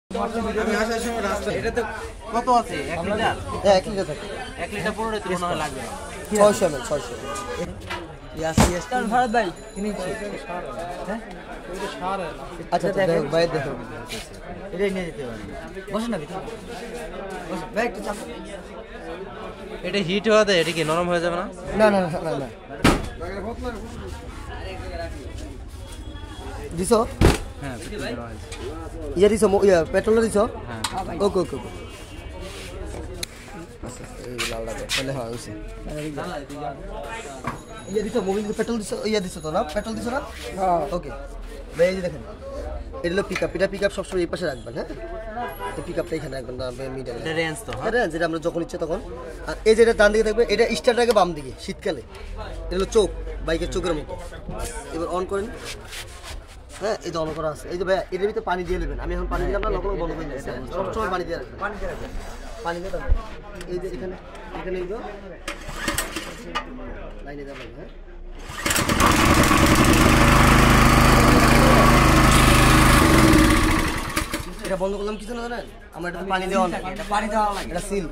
আমি আসার সময় রাস্তা এটা তো কত আছে 1 লিটার? হ্যাঁ 1 লিটার থাকে। 1 লিটার পুরো তো মনে হয় লাগবে না। 600 ml 600 ইয়াস কারণ ভারত ভাই কিনেছি হ্যাঁ আচ্ছা দেখো ভাই দেখো এটাই নিয়ে যেতে পারি বসেন না ভিতরে বসেন ভাই একটু চাপ এটা হিট হওয়াতে এটা কি নরম হয়ে যাবে না? না না না না না দিছো হ্যাঁ ইয়া দিছো ইয়া পেট্রোল দিছো হ্যাঁ ওকে ওকে ওকে আচ্ছা এই লালটা তাহলে হয় হইছে ইয়া দিছো মোবিল পেট্রোল দিছো ইয়া দিছো তো না পেট্রোল দিছো না হ্যাঁ ওকে ভাই এই যে দেখেন এটা হলো পিকআপ এটা পিকআপ সবসময় এই পাশে রাখবেন হ্যাঁ এই পিকআপটা এখানে রাখবেন না মিডলে এটা রেঞ্জ তো হ্যাঁ এটা যেটা আমরা যখন ইচ্ছে তখন আর এই যেটা ডান দিকে থাকবে এটা স্টার্ট আগে বাম দিকে শীতকালে এটা হলো চোখ বাইকের চোখের মতো এবার অন করেন হ্যাঁ এই যে অন করা আছে এই যে ভাই এর ভিতরে পানি দিয়ে নেবেন আমি এখন পানি দিলাম না লগলগ বন্ধ করে দিয়েছি সবসময় পানি দিয়ে রাখবেন পানি দিয়ে রাখবেন এই যে এখানে এখানে এই যে লাইনে যাবেন হ্যাঁ এটা বন্ধ করলাম কিছু না জানেন আমার এটা পানি দেওয়া লাগে পানি দেওয়া লাগে এটা সিল